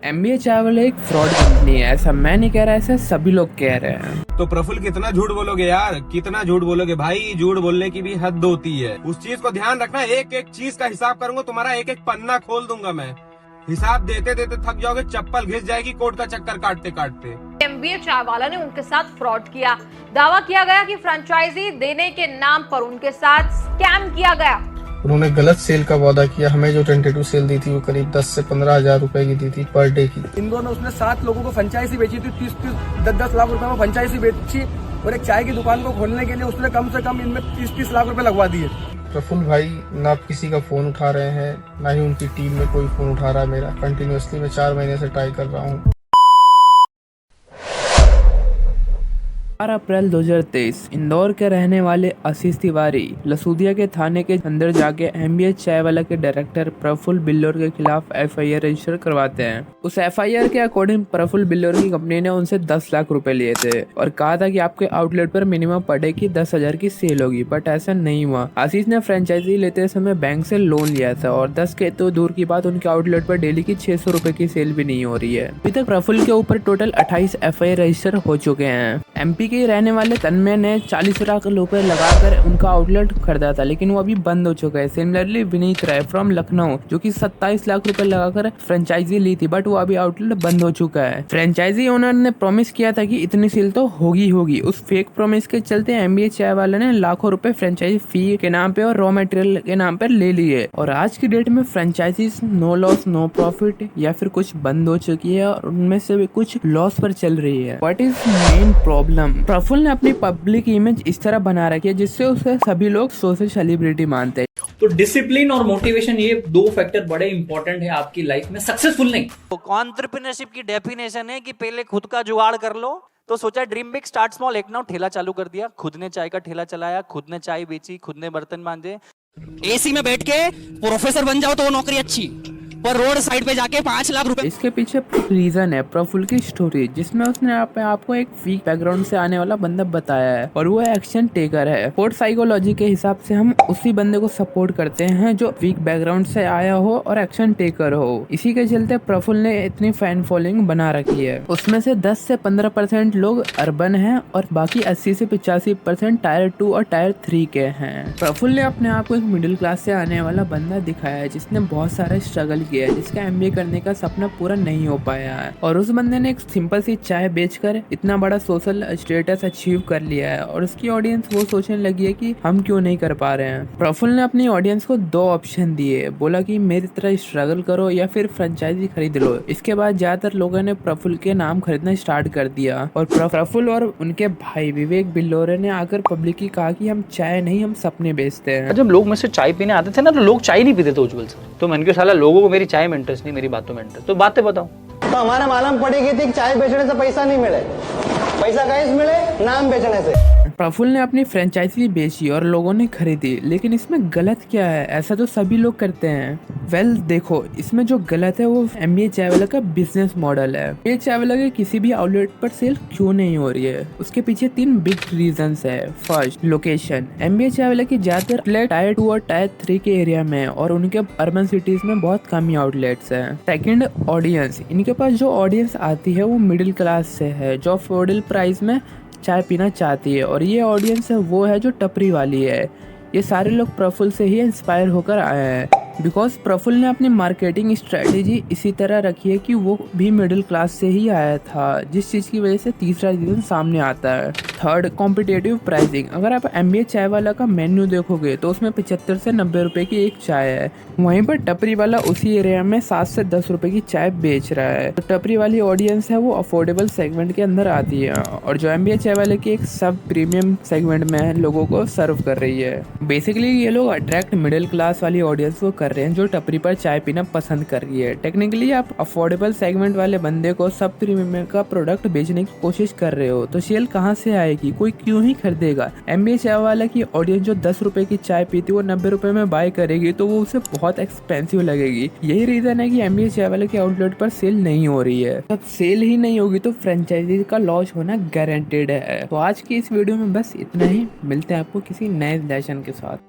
MBA चाय वाला एक फ्रॉड कंपनी है, ऐसा मैं नहीं कह रहा, ऐसा सभी लोग कह रहे हैं। तो प्रफुल्ल कितना झूठ बोलोगे यार, कितना झूठ बोलोगे भाई। झूठ बोलने की भी हद होती है। उस चीज को ध्यान रखना, एक एक चीज का हिसाब करूंगा, तुम्हारा एक एक पन्ना खोल दूंगा मैं। हिसाब देते देते थक जाओगे, चप्पल घिस जाएगी कोर्ट का चक्कर काटते काटते। एमबीए चाय वाला ने उनके साथ फ्रॉड किया। दावा किया गया कि फ्रेंचाइजी देने के नाम पर उनके साथ स्कैम किया गया। उन्होंने गलत सेल का वादा किया। हमें जो टेंटेटिव सेल दी थी वो करीब 10 से 15 हजार रुपए की दी थी पर डे की। इंदौर में उसने 7 लोगों को फ्रेंचाइजी बेची थी, 30-10 लाख रुपए में फ्रेंचाइजी बेची। और एक चाय की दुकान को खोलने के लिए उसने कम से कम इनमें 30-30 लाख रुपए लगवा दिए। प्रफुल्ल भाई ना किसी का फोन उठा रहे हैं, ना ही उनकी टीम में कोई फोन उठा रहा है मेरा। कंटिन्यूअसली मैं 4 महीने से ट्राई कर रहा हूँ। 4 अप्रैल 2023 इंदौर के रहने वाले आशीष तिवारी लसूदिया के थाने के अंदर जाके एमबीए चाय वाला के डायरेक्टर प्रफुल्ल बिल्लोर के खिलाफ एफआईआर रजिस्टर करवाते हैं। उस एफआईआर के अकॉर्डिंग प्रफुल्ल बिल्लोर की कंपनी ने उनसे 10 लाख रुपए लिए थे और कहा था कि आपके आउटलेट पर मिनिमम पर डे की 10,000 की सेल होगी, बट ऐसा नहीं हुआ। आशीष ने फ्रेंचाइजी लेते समय बैंक से लोन लिया था और 10 के तो दूर की बात, उनके आउटलेट पर डेली की 600 रुपए की सेल भी नहीं हो रही है। अभी तक प्रफुल्ल के ऊपर टोटल 28 एफआईआर रजिस्टर हो चुके हैं। एमपी के रहने वाले तन्मय ने 40 लाख रुपए लगाकर उनका आउटलेट खरीदा था, लेकिन वो अभी बंद हो चुका है। सिमिलरली विनीत राय फ्रॉम लखनऊ जो कि 27 लाख रुपए लगाकर फ्रेंचाइजी ली थी, बट वो अभी आउटलेट बंद हो चुका है। फ्रेंचाइजी ओनर ने प्रॉमिस किया था कि इतनी सेल तो होगी। उस फेक प्रॉमिस के चलते एमबीए चाय वाले ने लाखों रुपए फ्रेंचाइजी फी के नाम पे और रॉ मटेरियल के नाम पर ले लिए। और आज की डेट में franchisee no loss no profit या फिर कुछ बंद हो चुकी है और उनमें से भी कुछ लॉस पर चल रही है। What is main problem? Prafull ने अपनी पब्लिक इमेज इस तरह बना रखी है जिससे उसे सभी लोग सोशल सेलिब्रिटी मानते हैं। तो डिसिप्लिन और मोटिवेशन, ये 2 फैक्टर बड़े इंपॉर्टेंट है आपकी लाइफ में सक्सेसफुल नहीं। तो एंटरप्रेन्योरशिप की डेफिनेशन है कि पहले खुद का जुगाड़ कर लो। तो सोचा ड्रीम बिग स्टार्ट स्मॉल। एक नाउ ठेला चालू कर दिया, खुद ने चाय का ठेला चलाया, खुद ने चाय बेची, खुद ने बर्तन मांजे। एसी में बैठ के प्रोफेसर बन जाओ तो वो नौकरी अच्छी, पर रोड साइड पे जाके 5 लाख रुपए। इसके पीछे रीजन है प्रफुल्ल की स्टोरी, जिसमें उसने आपको एक वीक बैकग्राउंड से आने वाला बंदा बताया है और वो एक्शन टेकर है। स्पोर्ट साइकोलॉजी के हिसाब से हम उसी बंदे को सपोर्ट करते हैं जो वीक बैकग्राउंड से आया हो और एक्शन टेकर हो। इसी के चलते प्रफुल्ल ने इतनी फैन फॉलोइंग बना रखी है। उसमें से 10 से 15% लोग अर्बन हैं और बाकी 80 से 85% टायर 2 और टायर 3 के हैं। प्रफुल्ल ने अपने आप को एक मिडिल क्लास से आने वाला बंदा दिखाया है जिसने बहुत सारा स्ट्रगल किया है, जिसका एमबीए करने का सपना पूरा नहीं हो पाया है। और उस बंदे ने एक सिंपल सी चाय बेचकर इतना बड़ा सोशल स्टेटस अचीव कर लिया है और उसकी ऑडियंस वो सोचने लगी है कि हम क्यों नहीं कर पा रहे हैं। प्रफुल्ल ने अपनी ऑडियंस को 2 ऑप्शन दिए, बोला कि मेरी तरह स्ट्रगल करो या फिर फ्रेंचाइजी खरीद लो। इसके बाद ज्यादातर लोगों ने प्रफुल्ल के नाम खरीदना स्टार्ट कर दिया और प्रफुल्ल और उनके भाई विवेक बिल्लोरे ने आकर पब्लिक की कहा कि हम चाय नहीं, हम सपने बेचते हैं। जब लोग मुझसे चाय पीने आते थे ना, तो लोग चाय नहीं पीते थे उज्जवल से। तो मैंने कहा साला लोगों को मेरी चाय में इंटरेस्ट नहीं, मेरी बातों में इंटरेस्ट, तो बातें बताओ। तो हमारे मालूम पड़ेगी थी कि चाय बेचने से पैसा नहीं मिले, पैसा कहीं मिले नाम बेचने से। प्रफुल्ल ने अपनी फ्रेंचाइजी बेची और लोगों ने खरीदी, लेकिन इसमें गलत क्या है? ऐसा तो सभी लोग करते हैं। देखो, इसमें जो गलत है वो एमबीए चाय वाला का बिजनेस मॉडल है। एमबीए चाय वाला के किसी भी आउटलेट पर सेल क्यों नहीं हो रही है, उसके पीछे 3 बिग रीजंस है। First, location. एमबीए चाय वाला की ज्यादातर टायर 2 और टायर 3 के एरिया में और उनके अर्बन सिटीज में बहुत कम ही आउटलेट्स हैं। Second, audience. इनके पास जो ऑडियंस आती है वो मिडिल क्लास से है, जो अफोर्डेबल प्राइस में चाय पीना चाहती है, और ये ऑडियंस है वो है जो टपरी वाली है। ये सारे लोग प्रफुल्ल से ही इंस्पायर होकर आए हैं, बिकॉज प्रफुल्ल ने अपनी मार्केटिंग स्ट्रेटेजी इसी तरह रखी है कि वो भी मिडिल क्लास से ही आया था, जिस चीज़ की वजह से तीसरा रीजन सामने आता है। Third, competitive pricing. अगर आप एमबीए चाय वाला का मेन्यू देखोगे तो उसमें 75 से 90 रुपए की एक चाय है, वहीं पर टपरी वाला उसी एरिया में 7 से 10 रुपए की चाय बेच रहा है। तो टपरी वाली ऑडियंस है वो अफोर्डेबल सेगमेंट के अंदर आती है और जो एमबीए चाय वाले की एक सब प्रीमियम सेगमेंट में लोगों को सर्व कर रही है। बेसिकली ये लोग अट्रैक्ट मिडिल क्लास वाली ऑडियंस को कर रहे हैं जो टपरी पर चाय पीना पसंद कर रही है। टेक्निकली आप अफोर्डेबल सेगमेंट वाले बंदे को सब प्रीमियम का प्रोडक्ट बेचने की कोशिश कर रहे हो, तो सेल कहाँ से आएगी? कोई क्यों ही खरीदेगा? एमबीए चाय वाला की ऑडियंस जो 10 रुपए की चाय पीती वो 90 रुपए में बाय करेगी, तो वो उसे बहुत एक्सपेंसिव लगेगी। यही रीजन है कि एमबीए चाय वाले के आउटलेट पर सेल नहीं हो रही है। जब सेल ही नहीं होगी तो फ्रेंचाइजी का लॉस होना गारंटेड है। तो आज की इस वीडियो में बस इतना ही। मिलते हैं आपको किसी नए लेसन के साथ।